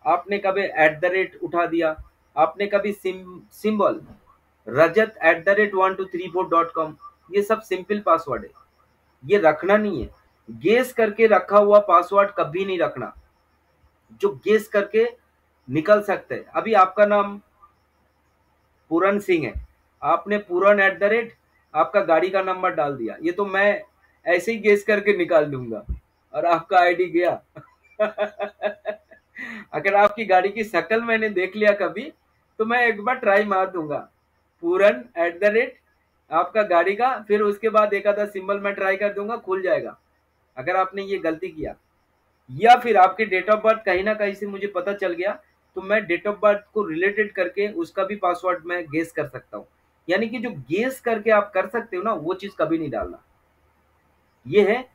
आपने कभी @ उठा दिया, आपने कभी सिंबल रजत @1234.com, ये सब सिंपल पासवर्ड है। ये रखना नहीं है। गेस करके रखा हुआ पासवर्ड कभी नहीं रखना, जो गेस करके निकल सकते हैं। अभी आपका नाम पूरन सिंह है, आपने पूरन आपका गाड़ी का नंबर डाल दिया, ये तो मैं ऐसे ही गेस करके निकाल दूंगा और आपका आईडी गया। अगर आपकी गाड़ी की शक्ल मैंने देख लिया कभी, तो मैं एक बार ट्राई मार दूंगा, पूरन आपका गाड़ी का, फिर उसके बाद एक आधा सिंबल मैं ट्राई कर दूंगा, खुल जाएगा। अगर आपने ये गलती किया, या फिर आपके डेट ऑफ बर्थ कहीं ना कहीं से मुझे पता चल गया, तो मैं डेट ऑफ बर्थ को रिलेटेड करके उसका भी पासवर्ड मैं गेस कर सकता हूँ। यानी कि जो गेस करके आप कर सकते हो ना, वो चीज कभी नहीं डालना। ये है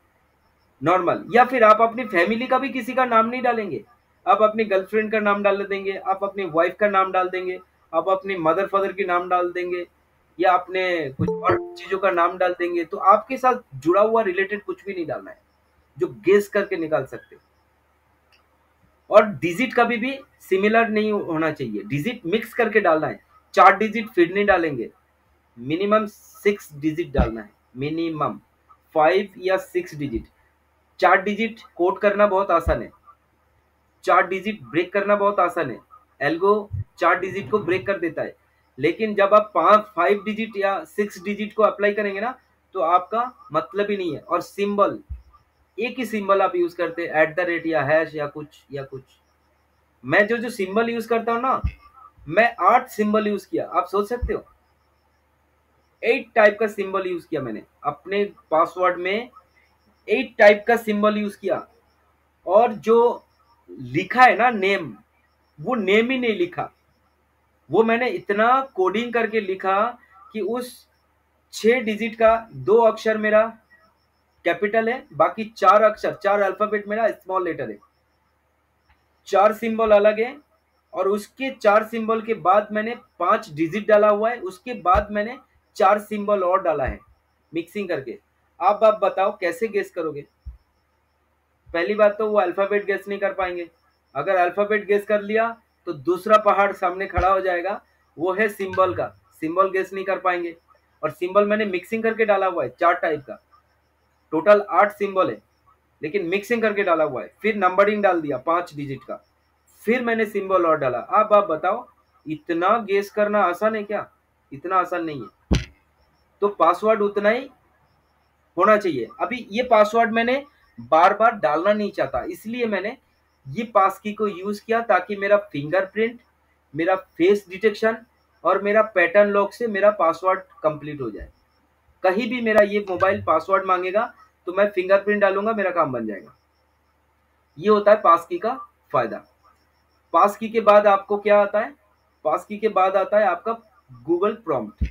नॉर्मल। या फिर आप अपनी फैमिली का भी किसी का नाम नहीं डालेंगे। आप अपनी गर्लफ्रेंड का नाम डाल देंगे, आप अपनी वाइफ का नाम डाल देंगे, आप अपनी मदर फादर की नाम डाल देंगे, या अपने कुछ और चीजों का नाम डाल देंगे। तो आपके साथ जुड़ा हुआ रिलेटेड कुछ भी नहीं डालना है, जो गेस करके निकाल सकते हो। और डिजिट कभी भी सिमिलर नहीं होना चाहिए, डिजिट मिक्स करके डालना है। 4 डिजिट फिर नहीं डालेंगे, मिनिमम 6 डिजिट डालना है, मिनिमम 5 या 6 डिजिट। 4 डिजिट कोड करना बहुत आसान है, 4 डिजिट ब्रेक करना बहुत आसान है। एल्गो 4 डिजिट को ब्रेक कर देता है। लेकिन जब आप 5 डिजिट या 6 डिजिट को अप्लाई करेंगे ना, तो आपका मतलब ही नहीं है। और सिंबल, एक ही सिंबल आप यूज करते हैं, @ या हैश या कुछ। मैं जो जो सिंबल यूज करता हूँ ना, मैं 8 सिंबल यूज किया। आप सोच सकते हो, 8 टाइप का सिंबल यूज किया मैंने अपने पासवर्ड में। 8 टाइप का सिंबल यूज किया। और जो लिखा है ना नेम, वो नेम ही नहीं लिखा, वो मैंने इतना कोडिंग करके लिखा कि उस 6 डिजिट का 2 अक्षर मेरा कैपिटल है, बाकी 4 अक्षर, 4 अल्फाबेट मेरा स्मॉल लेटर है। 4 सिंबल अलग है, और उसके 4 सिंबल के बाद मैंने 5 डिजिट डाला हुआ है, उसके बाद मैंने 4 सिंबल और डाला है मिक्सिंग करके। आप बताओ कैसे गेस करोगे? पहली बात तो वो अल्फाबेट गेस नहीं कर पाएंगे। अगर अल्फाबेट गेस कर लिया तो दूसरा पहाड़ सामने खड़ा हो जाएगा, वो है सिंबल का। सिंबल गेस नहीं कर पाएंगे। और सिंबल मैंने मिक्सिंग करके डाला हुआ है 4 टाइप का, टोटल 8 सिंबल है, लेकिन मिक्सिंग करके डाला हुआ है। फिर नंबरिंग डाल दिया 5 डिजिट का, फिर मैंने सिंबल और डाला। अब आप बताओ, इतना गेस करना आसान है क्या? इतना आसान नहीं है। तो पासवर्ड उतना ही होना चाहिए। अभी ये पासवर्ड मैंने बार बार डालना नहीं चाहता, इसलिए मैंने ये पास की को यूज किया, ताकि मेरा फिंगरप्रिंट मेरा फेस डिटेक्शन और मेरा पैटर्न लॉक से मेरा पासवर्ड कंप्लीट हो जाए। कहीं भी मेरा ये मोबाइल पासवर्ड मांगेगा तो मैं फिंगरप्रिंट डालूंगा, मेरा काम बन जाएगा। ये होता है पास की का फायदा। पास की के बाद आपको क्या आता है? पास की के बाद आता है आपका गूगल प्रॉम्प्ट।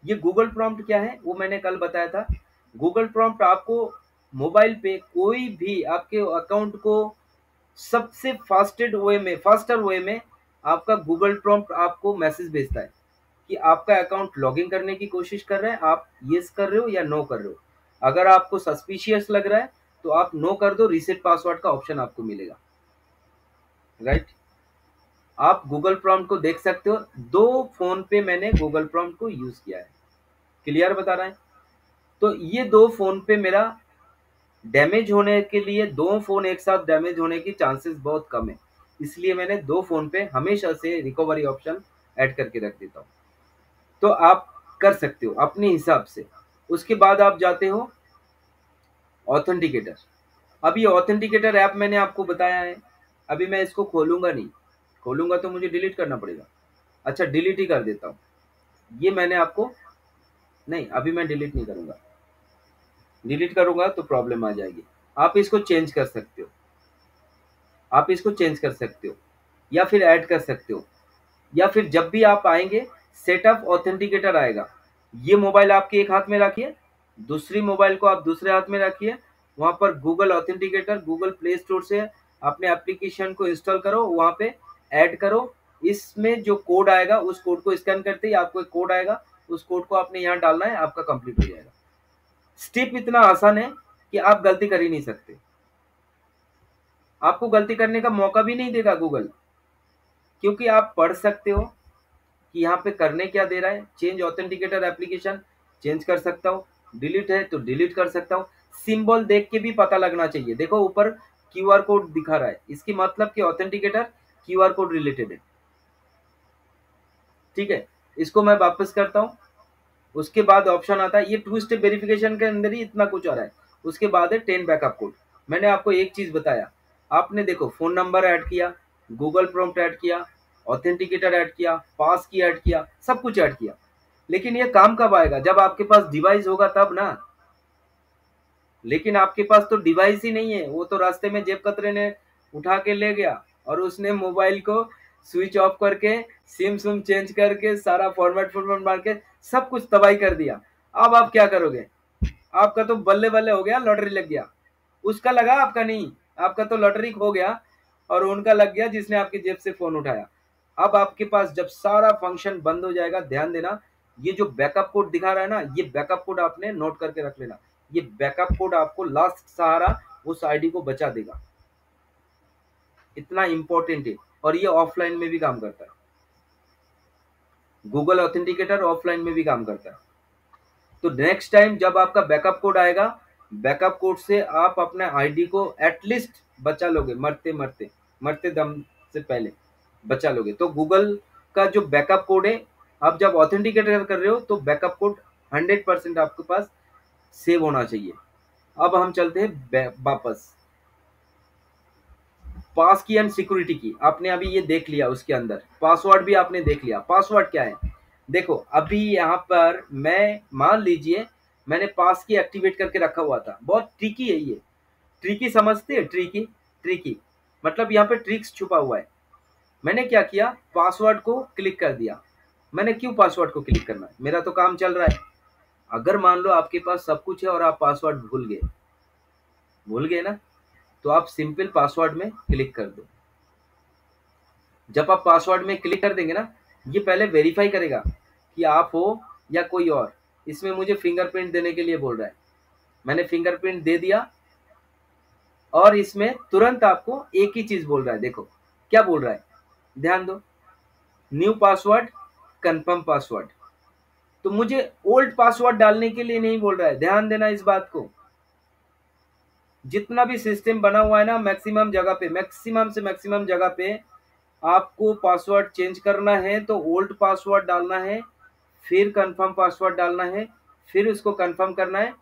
ये गूगल प्रॉम्प्ट क्या है वो मैंने कल बताया था। गूगल प्रॉम्प्ट आपको मोबाइल पे कोई भी आपके अकाउंट को सबसे फास्टर वे में आपका गूगल प्रॉम्प्ट आपको मैसेज भेजता है कि आपका अकाउंट लॉगिन करने की कोशिश कर रहे हैं, आप यस कर रहे हो या नो कर रहे हो। अगर आपको सस्पिशियस लग रहा है तो आप नो कर दो, रीसेट पासवर्ड का ऑप्शन आपको मिलेगा। राइट, आप गूगल प्रॉम्प्ट को देख सकते हो। 2 फोन पे मैंने गूगल प्रॉम्प्ट को यूज किया है। क्लियर बता रहा है? तो ये 2 फोन पे मेरा डैमेज होने के लिए, 2 फोन एक साथ डैमेज होने की चांसेस बहुत कम है, इसलिए मैंने 2 फोन पे हमेशा से रिकवरी ऑप्शन ऐड करके रख देता हूँ। तो आप कर सकते हो अपने हिसाब से। उसके बाद आप जाते हो ऑथेंटिकेटर। अब ये ऑथेंटिकेटर ऐप मैंने आपको बताया है, अभी मैं इसको खोलूंगा नहीं, खोलूंगा तो मुझे डिलीट करना पड़ेगा। अच्छा, डिलीट ही कर देता हूँ। ये मैंने आपको, नहीं अभी मैं डिलीट नहीं करूंगा, डिलीट करूंगा तो प्रॉब्लम आ जाएगी। आप इसको चेंज कर सकते हो, आप इसको चेंज कर सकते हो या फिर ऐड कर सकते हो, या फिर जब भी आप आएंगे सेटअप ऑथेंटिकेटर आएगा। ये मोबाइल आपके एक हाथ में रखिए, दूसरी मोबाइल को आप दूसरे हाथ में रखिए, वहां पर Google authenticator Google play store से अपने एप्लीकेशन को इंस्टॉल करो, वहां पे ऐड करो। इसमें जो कोड आएगा उस कोड को स्कैन करते ही आपको एक कोड आएगा, उस कोड को आपने यहाँ डालना है, आपका कंप्लीट हो जाएगा। स्टेप इतना आसान है कि आप गलती कर ही नहीं सकते, आपको गलती करने का मौका भी नहीं देगा गूगल, क्योंकि आप पढ़ सकते हो कि यहाँ पे करने क्या दे रहा है। चेंज ऑथेंटिकेटर एप्लीकेशन, चेंज कर सकता हूँ, डिलीट है तो डिलीट कर सकता हूँ। सिंबल देख के भी पता लगना चाहिए, देखो ऊपर क्यूआर कोड दिखा रहा है, इसकी मतलब कि ऑथेंटिकेटर क्यूआर कोड रिलेटेड है। ठीक है, इसको मैं वापस करता हूँ। उसके बाद ऑप्शन आता है, ये 2 स्टेप वेरिफिकेशन के अंदर ही इतना कुछ आ रहा है। उसके बाद है 10 बैकअप कोड। मैंने आपको एक चीज बताया, आपने देखो फोन नंबर ऐड किया, गूगल प्रॉम्प्ट ऐड किया, ऑथेंटिकेटर ऐड किया, पास की ऐड किया, सब कुछ ऐड किया, लेकिन ये काम कब आएगा? जब आपके पास डिवाइस होगा तब ना। लेकिन आपके पास तो डिवाइस ही नहीं है, वो तो रास्ते में जेब कतरे ने उठा के ले गया और उसने मोबाइल को स्विच ऑफ करके सिम सुम चेंज करके सारा फॉर्मेट मार के सब कुछ तबाही कर दिया। अब आप क्या करोगे? आपका तो बल्ले बल्ले हो गया, लॉटरी लग गया। उसका लगा, आपका नहीं, आपका तो लॉटरी हो गया और उनका लग गया जिसने आपकी जेब से फोन उठाया। अब आपके पास जब सारा फंक्शन बंद हो जाएगा, ध्यान देना, ये जो बैकअप कोड दिखा रहा है ना, ये बैकअप कोड आपने नोट करके रख लेना। ये बैकअप कोड आपको लास्ट सहारा उस आईडी को बचा देगा, इतना इंपॉर्टेंट है। और ये ऑफलाइन में भी काम करता है, गूगल ऑथेंटिकेटर ऑफलाइन में भी काम करता है। तो नेक्स्ट टाइम जब आपका बैकअप कोड आएगा, बैकअप कोड से आप अपने आईडी को एटलीस्ट बचा लोगे, मरते दम से पहले बचा लोगे। तो गूगल का जो बैकअप कोड है, आप जब ऑथेंटिकेट कर रहे हो तो बैकअप कोड 100% आपके पास सेव होना चाहिए। अब हम चलते हैं वापस पास की एंड सिक्योरिटी की। आपने अभी ये देख लिया, उसके अंदर पासवर्ड भी आपने देख लिया। पासवर्ड क्या है? देखो अभी यहाँ पर मैं मान लीजिए मैंने पास की एक्टिवेट करके रखा हुआ था, बहुत ट्रिकी है ये। ट्रिकी समझते हैं? ट्रिकी, ट्रिकी मतलब यहाँ पे ट्रिक्स छुपा हुआ है। मैंने क्या किया, पासवर्ड को क्लिक कर दिया। मैंने क्यों पासवर्ड को क्लिक करना है? मेरा तो काम चल रहा है। अगर मान लो आपके पास सब कुछ है और आप पासवर्ड भूल गए ना, तो आप सिंपल पासवर्ड में क्लिक कर दो। जब आप पासवर्ड में क्लिक कर देंगे ना, ये पहले वेरीफाई करेगा कि आप हो या कोई और। इसमें मुझे फिंगरप्रिंट देने के लिए बोल रहा है, मैंने फिंगरप्रिंट दे दिया और इसमें तुरंत आपको एक ही चीज बोल रहा है। देखो क्या बोल रहा है, ध्यान दो, न्यू पासवर्ड, कंफर्म पासवर्ड। तो मुझे ओल्ड पासवर्ड डालने के लिए नहीं बोल रहा है, ध्यान देना इस बात को। जितना भी सिस्टम बना हुआ है ना, मैक्सिमम से मैक्सिमम जगह पे आपको पासवर्ड चेंज करना है तो ओल्ड पासवर्ड डालना है, फिर कंफर्म पासवर्ड डालना है, फिर उसको कंफर्म करना है।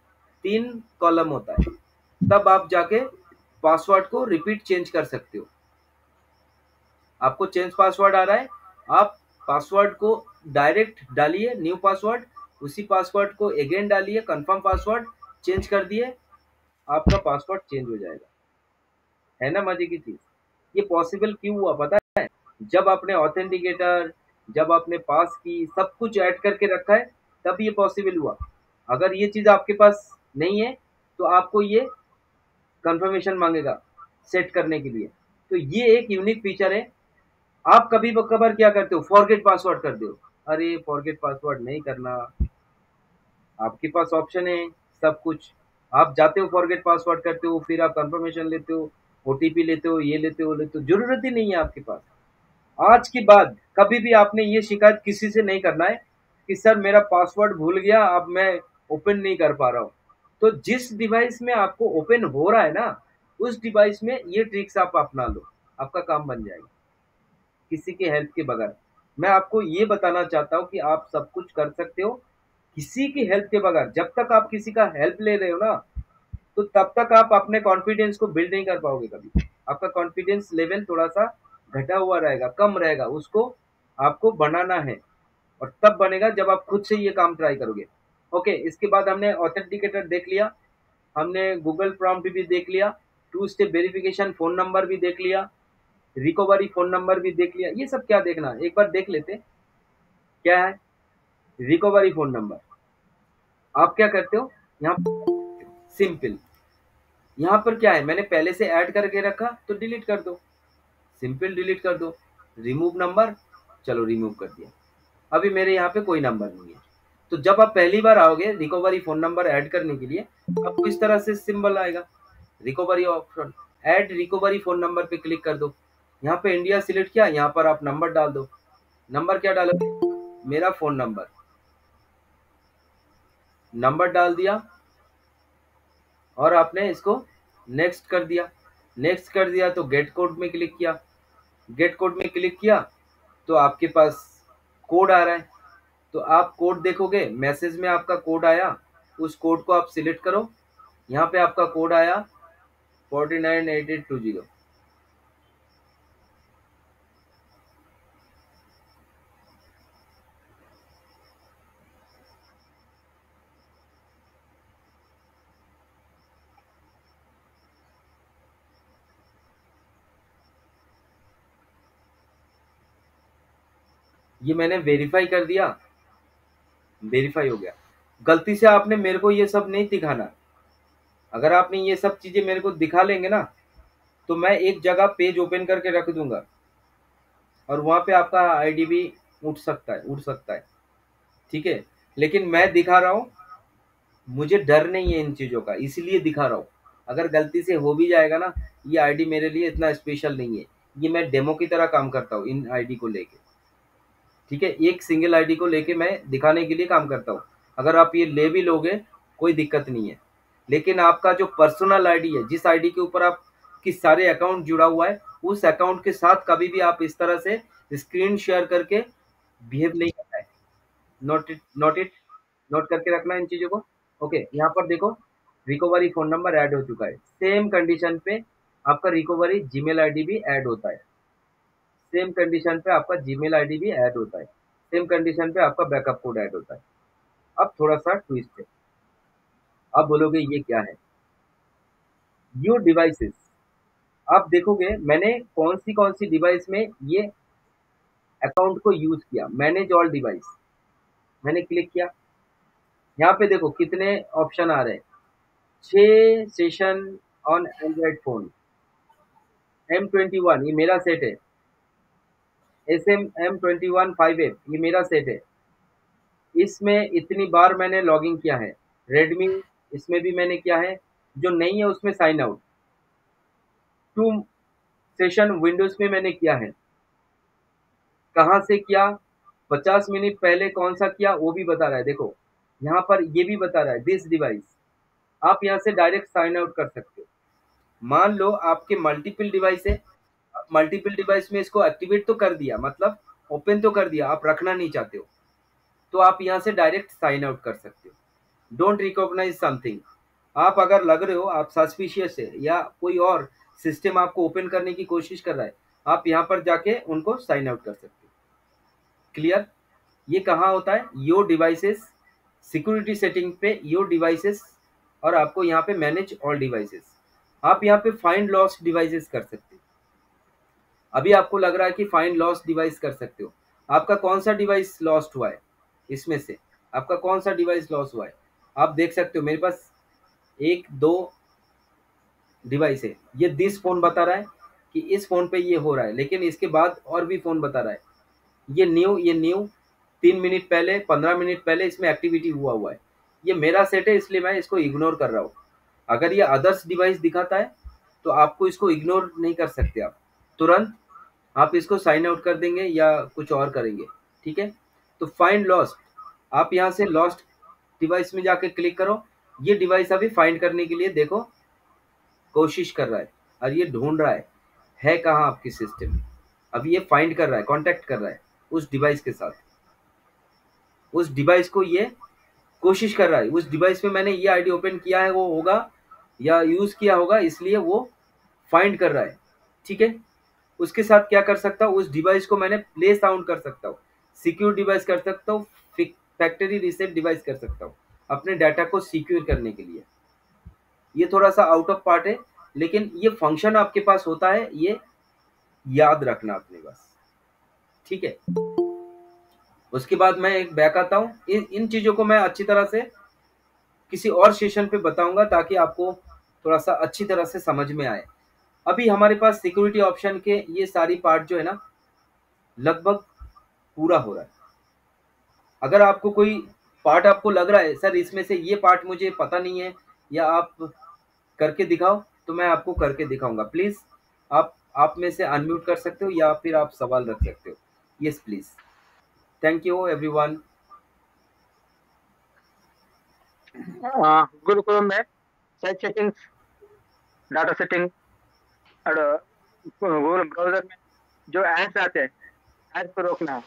3 कॉलम होता है, तब आप जाके पासवर्ड को रिपीट चेंज कर सकते हो। आपको चेंज पासवर्ड आ रहा है आप पासवर्ड को डायरेक्ट डालिए, न्यू पासवर्ड, उसी पासवर्ड को अगेन डालिए, कंफर्म पासवर्ड, चेंज कर दिए, आपका पासवर्ड चेंज हो जाएगा। है ना मजे की चीज? ये पॉसिबल क्यों हुआ पता है? जब आपने ऑथेंटिकेटर, जब आपने पास की, सब कुछ ऐड करके रखा है, तब ये पॉसिबल हुआ। अगर ये चीज आपके पास नहीं है तो आपको ये कंफर्मेशन मांगेगा सेट करने के लिए। तो ये एक यूनिक फीचर है। आप कभी कभार क्या करते हो, फॉरगेट पासवर्ड कर दो। अरे फॉरगेट पासवर्ड नहीं करना, आपके पास ऑप्शन है सब कुछ। आप जाते हो फॉरगेट पासवर्ड करते हो, फिर आप कंफर्मेशन लेते हो, ओटीपी लेते हो, ये लेते हो, जरूरत ही नहीं है आपके पास। आज के बाद कभी भी आपने ये शिकायत किसी से नहीं करना है कि सर मेरा पासवर्ड भूल गया, अब मैं ओपन नहीं कर पा रहा हूँ। तो जिस डिवाइस में आपको ओपन हो रहा है ना, उस डिवाइस में ये ट्रिक्स आप अपना लो, आपका काम बन जाएगा किसी के हेल्प के बगैर। मैं आपको ये बताना चाहता हूँ कि आप सब कुछ कर सकते हो किसी की हेल्प के बगैर। जब तक आप किसी का हेल्प ले रहे हो ना, तो तब तक आप अपने कॉन्फिडेंस को बिल्ड नहीं कर पाओगे कभी। आपका कॉन्फिडेंस लेवल थोड़ा सा घटा हुआ रहेगा, कम रहेगा, उसको आपको बनाना है। और तब बनेगा जब आप खुद से ये काम ट्राई करोगे। ओके, इसके बाद हमने ऑथेंटिकेटर देख लिया, हमने गूगल प्रॉम्प्ट भी देख लिया, two step verification, phone number भी देख लिया, रिकवरी फोन नंबर भी देख लिया। ये सब क्या देखना, एक बार देख लेते। क्या है रिकवरी फोन नंबर? आप क्या करते हो यहाँ, सिंपल। यहाँ पर क्या है, मैंने पहले से ऐड करके रखा तो डिलीट कर दो, सिंपल डिलीट कर दो। रिमूव नंबर, चलो रिमूव कर दिया। अभी मेरे यहाँ पे कोई नंबर नहीं है। तो जब आप पहली बार आओगे रिकवरी फोन नंबर ऐड करने के लिए, आपको इस तरह से सिंबल आएगा, recovery option, add recovery phone number पे क्लिक कर दो। यहाँ पे इंडिया सिलेक्ट किया, यहाँ पर आप नंबर डाल दो। नंबर क्या डालोगे? मेरा फोन नंबर, नंबर डाल दिया और आपने इसको नेक्स्ट कर दिया। नेक्स्ट कर दिया तो गेट कोड में क्लिक किया। गेट कोड में क्लिक किया तो आपके पास कोड आ रहा है। तो आप कोड देखोगे, मैसेज में आपका कोड आया, उस कोड को आप सिलेक्ट करो। यहाँ पे आपका कोड आया 498820। ये मैंने वेरीफाई कर दिया, वेरीफाई हो गया। गलती से आपने मेरे को ये सब नहीं दिखाना। अगर आपने ये सब चीजें मेरे को दिखा लेंगे ना, तो मैं एक जगह पेज ओपन करके रख दूंगा और वहां पे आपका आईडी भी उठ सकता है, उड़ सकता है। ठीक है, लेकिन मैं दिखा रहा हूँ, मुझे डर नहीं है इन चीजों का, इसलिए दिखा रहा हूँ। अगर गलती से हो भी जाएगा ना, ये आईडी मेरे लिए इतना स्पेशल नहीं है। ये मैं डेमो की तरह काम करता हूँ इन आईडी को लेके। ठीक है, एक सिंगल आईडी को लेके मैं दिखाने के लिए काम करता हूँ। अगर आप ये ले भी लोगे कोई दिक्कत नहीं है। लेकिन आपका जो पर्सनल आईडी है, जिस आईडी के ऊपर आपकी सारे अकाउंट जुड़ा हुआ है, उस अकाउंट के साथ कभी भी आप इस तरह से स्क्रीन शेयर करके बिहेव नहीं करना है। नोट इट, नोट करके रखना इन चीजों को। ओके, यहाँ पर देखो रिकवरी फोन नंबर ऐड हो चुका है। सेम कंडीशन पे आपका रिकवरी जीमेल आईडी भी ऐड होता है। सेम कंडीशन पे आपका जीमेल आईडी भी ऐड होता है। सेम कंडीशन पे आपका बैकअप कोड ऐड होता है। अब थोड़ा सा ट्विस्ट है। आप बोलोगे ये क्या है? Your devices. आप देखोगे मैंने कौन सी डिवाइस में ये अकाउंट को यूज किया। मैनेज ऑल डिवाइस, मैंने क्लिक किया। यहाँ पे देखो कितने ऑप्शन आ रहे हैं। 6 session on Android phone, M21 ये मेरा सेट है, SM M2158 ये मेरा सेट है। इसमें इतनी बार मैंने लॉगिन किया है। रेडमी, इसमें भी मैंने किया है। जो नहीं है उसमें साइन आउट। 2 सेशन विंडोज में मैंने किया है। कहाँ से किया, 50 मिनट पहले कौन सा किया वो भी बता रहा है। देखो यहाँ पर ये भी बता रहा है दिस डिवाइस। आप यहाँ से डायरेक्ट साइन आउट कर सकते हो। मान लो आपके मल्टीपल डिवाइस है, मल्टीपल डिवाइस में इसको एक्टिवेट तो कर दिया, मतलब ओपन तो कर दिया, आप रखना नहीं चाहते हो, तो आप यहाँ से डायरेक्ट साइन आउट कर सकते हो। Don't recognise something. आप अगर लग रहे हो आप सस्पिशियस है या कोई और सिस्टम आपको ओपन करने की कोशिश कर रहा है, आप यहाँ पर जाके उनको साइन आउट कर सकते हो। क्लियर? ये कहाँ होता है? योर डिवाइसेस, सिक्योरिटी सेटिंग पे योर डिवाइसेस, और आपको यहाँ पे मैनेज ऑल डिवाइसेस। आप यहाँ पे फाइंड लॉस्ट डिवाइसेस कर सकते हो। अभी आपको लग रहा है कि फाइंड लॉस्ट डिवाइस कर सकते हो। आपका कौन सा डिवाइस लॉस्ट हुआ है इसमें से? आपका कौन सा डिवाइस लॉस हुआ है? आप देख सकते हो मेरे पास 1 2 डिवाइस है। ये दिस फोन बता रहा है कि इस फोन पे ये हो रहा है, लेकिन इसके बाद और भी फोन बता रहा है। ये न्यू 3 मिनट पहले, 15 मिनट पहले इसमें एक्टिविटी हुआ है। ये मेरा सेट है, इसलिए मैं इसको इग्नोर कर रहा हूँ। अगर ये अदर्स डिवाइस दिखाता है तो आपको इसको इग्नोर नहीं कर सकते। आप तुरंत आप इसको साइन आउट कर देंगे या कुछ और करेंगे। ठीक है? तो फाइंड लॉस्ट, आप यहाँ से लॉस्ट डिवाइस में जाके क्लिक करो। ये डिवाइस अभी फाइंड करने के लिए देखो कोशिश कर रहा है, और ये ढूंढ रहा है कहाँ आपके सिस्टम में। अभी ये फाइंड कर रहा है, कांटेक्ट कर रहा है उस डिवाइस के साथ। उस डिवाइस को ये कोशिश कर रहा है, उस डिवाइस में मैंने ये आईडी ओपन किया है वो होगा या यूज किया होगा, इसलिए वो फाइंड कर रहा है। ठीक है? उसके साथ क्या कर सकता हूँ? उस डिवाइस को मैंने प्ले साउंड कर सकता हूँ, सिक्योर डिवाइस कर सकता हूँ, फैक्ट्री रीसेट डिवाइस कर सकता हूँ, अपने डाटा को सिक्योर करने के लिए। ये थोड़ा सा आउट ऑफ पार्ट है, लेकिन ये फंक्शन आपके पास होता है, ये याद रखना अपने पास। ठीक है? उसके बाद मैं एक बैक आता हूँ। इन चीज़ों को मैं अच्छी तरह से किसी और सेशन पे बताऊंगा, ताकि आपको थोड़ा सा अच्छी तरह से समझ में आए। अभी हमारे पास सिक्योरिटी ऑप्शन के ये सारी पार्ट जो है ना, लगभग पूरा हो रहा है। अगर आपको कोई पार्ट आपको लग रहा है सर इसमें से ये पार्ट मुझे पता नहीं है, या आप करके दिखाओ, तो मैं आपको करके दिखाऊंगा। प्लीज आप में से अनम्यूट कर सकते हो या फिर आप सवाल रख सकते हो। Yes please. Thank you everyone. Google Chrome में साइट सेटिंग्स, डाटा सेटिंग और गूगल ब्राउजर में जो एड्स आते हैं, एड्स को रोकना है।